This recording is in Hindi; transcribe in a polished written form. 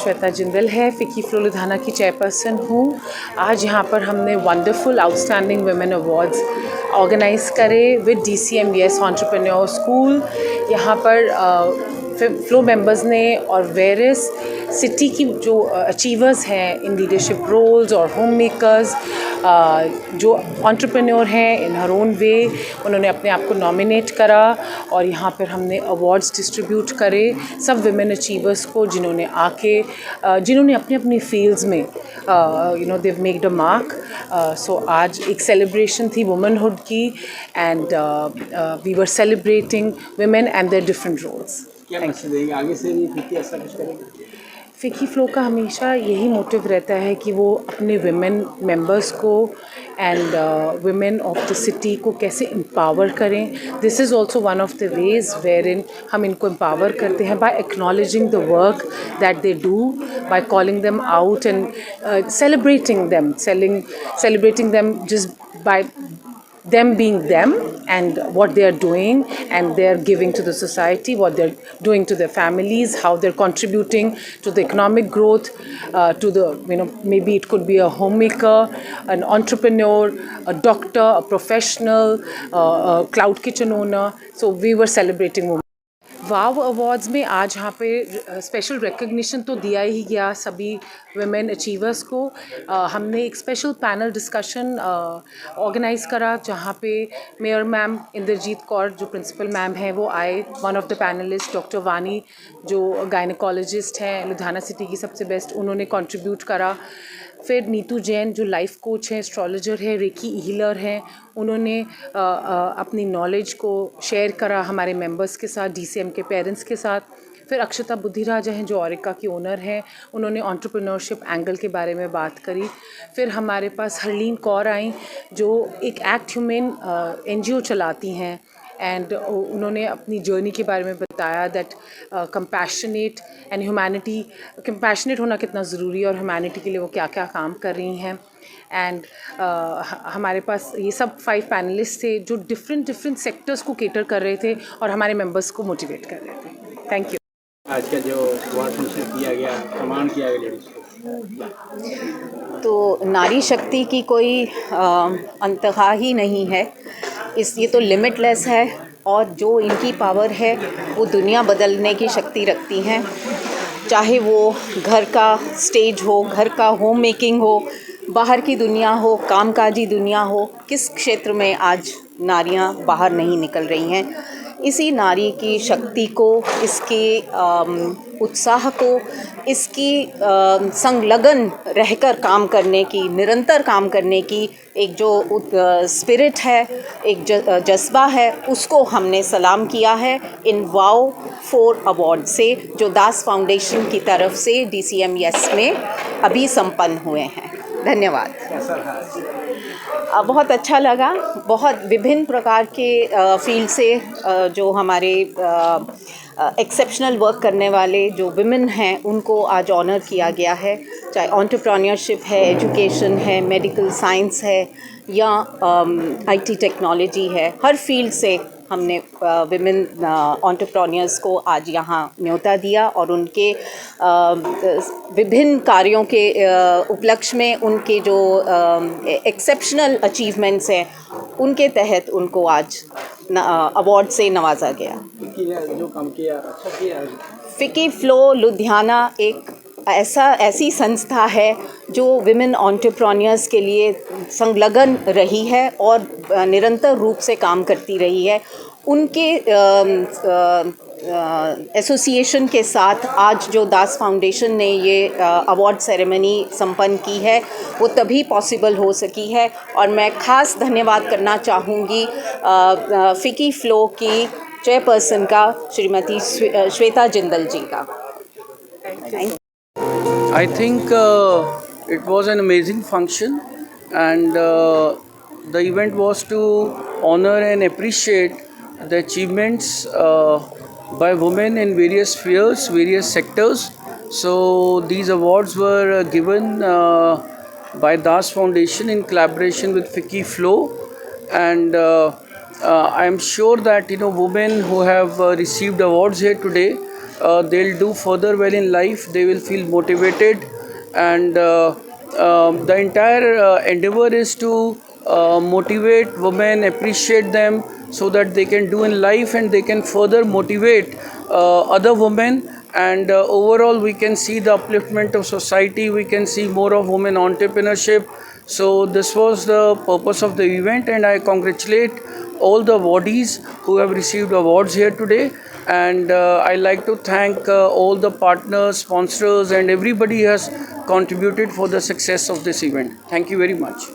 श्वेता जिंदल है, फ़िकी फ्लो लुधियाना की चेयरपर्सन हूँ। आज यहाँ पर हमने wonderful outstanding women awards organise करे विद DCMES एंटरप्रेन्योर स्कूल। यहाँ पर फ्लो मेंबर्स ने और वेरियस सिटी की जो अचीवर्स हैं इन लीडरशिप रोल्स और होम मेकर्स, जो एंटरप्रेन्योर हैं इन हर ओन वे, उन्होंने अपने आप को नॉमिनेट करा और यहाँ पर हमने अवार्ड्स डिस्ट्रीब्यूट करे सब विमेन अचीवर्स को जिन्होंने अपनी अपनी फील्ड्स में they've made a mark. So आज एक सेलिब्रेशन थी वुमेनहुड की and we were celebrating women and their different roles. क्या मैसेज देंगे आगे से भी फिक्की ऐसा कुछ करेंगे? फ़िकी फ्लो का हमेशा यही मोटिव रहता है कि वो अपने विमेन मेंबर्स को and women of the city को कैसे एम्पावर करें। This is also one of the ways wherein हम इनको एम्पावर करते हैं by acknowledging the work that they do, by calling them out and celebrating them just by them being them and what they are doing and they are giving to the society, what they're doing to their families, how they're contributing to the economic growth, to the maybe it could be a homemaker, an entrepreneur, a doctor, a professional, a cloud kitchen owner. So we were celebrating women. Wow awards में आज यहाँ पे स्पेशल रिकग्निशन तो दिया ही गया सभी वुमेन अचीवर्स को। हमने एक स्पेशल पैनल डिस्कशन ऑर्गेनाइज़ करा जहाँ पे मेयर मैम इंद्रजीत कौर जो प्रिंसिपल मैम है वो आए। One of the panelist doctor वानी जो गायनेकोलॉजिस्ट हैं लुधियाना सिटी की सबसे बेस्ट, उन्होंने कंट्रीब्यूट करा। फिर नीतू जैन जो लाइफ कोच हैं, एस्ट्रोलॉजर है, रेकी हीलर हैं, उन्होंने अपनी नॉलेज को शेयर करा हमारे मेंबर्स के साथ, DCM के पेरेंट्स के साथ। फिर अक्षता बुद्धिराजा हैं जो औरिका की ओनर हैं, उन्होंने एंटरप्रेन्योरशिप एंगल के बारे में बात करी। फिर हमारे पास हरलीन कौर आई जो एक एक्ट ह्यूमेन NGO चलाती हैं एंड उन्होंने अपनी जर्नी के बारे में बताया that compassionate and humanity, compassionate होना कितना ज़रूरी है और ह्यूमैनिटी के लिए वो क्या क्या काम कर रही हैं। एंड हमारे पास ये सब 5 पैनलिस्ट थे जो डिफरेंट सेक्टर्स को केटर कर रहे थे और हमारे मेंबर्स को मोटिवेट कर रहे थे। Thank you. आज का जो अवार्ड फंक्शन किया गया, सम्मान किया गया लेडीज़ को, तो नारी शक्ति की कोई अंतहा ही नहीं है। ये तो लिमिटलेस है और जो इनकी पावर है वो दुनिया बदलने की शक्ति रखती हैं। चाहे वो घर का स्टेज हो, घर का होम मेकिंग हो, बाहर की दुनिया हो, कामकाजी दुनिया हो, किस क्षेत्र में आज नारियां बाहर नहीं निकल रही हैं। इसी नारी की शक्ति को, इसके उत्साह को, इसकी संलग्न रहकर काम करने की, निरंतर काम करने की एक जो स्पिरिट है, एक जज्बा है, उसको हमने सलाम किया है इन वाव 4 अवार्ड से जो दास फाउंडेशन की तरफ से DCMES में अभी संपन्न हुए हैं। धन्यवाद। बहुत अच्छा लगा। बहुत विभिन्न प्रकार के फील्ड से जो हमारे एक्सेप्शनल वर्क करने वाले जो विमेन हैं उनको आज ऑनर किया गया है। चाहे एंटरप्रेन्योरशिप है, एजुकेशन है, मेडिकल साइंस है या IT टेक्नोलॉजी है, हर फील्ड से हमने विमेन एंटरप्रेन्योर्स को आज यहाँ न्योता दिया और उनके विभिन्न कार्यों के उपलक्ष्य में उनके जो एक्सेप्शनल अचीवमेंट्स हैं उनके तहत उनको आज अवार्ड से नवाजा गया। जो काम किया अच्छा किया। फ़िकी फ्लो लुधियाना एक ऐसी संस्था है जो विमेन एंटरप्रेन्योर्स के लिए संलग्न रही है और निरंतर रूप से काम करती रही है। उनके एसोसिएशन के साथ आज जो दास फाउंडेशन ने ये अवार्ड सेरेमनी संपन्न की है वो तभी पॉसिबल हो सकी है और मैं ख़ास धन्यवाद करना चाहूँगी फ़िकी फ्लो की चेयरपर्सन का, श्रीमती श्वेता जिंदल जी का। I think it was an amazing function and the event was to honor and appreciate the achievements by women in various spheres, various sectors. So these awards were given by Das Foundation in collaboration with फ़िकी Flow and I am sure that women who have received awards here today they'll do further well in life. They will feel motivated, and the entire endeavor is to motivate women, appreciate them, so that they can do in life and they can further motivate other women. And overall, we can see the upliftment of society. We can see more of women entrepreneurship. So this was the purpose of the event, and I congratulate all the awardees who have received awards here today. And I like to thank all the partners, sponsors, and everybody has contributed for the success of this event. Thank you very much.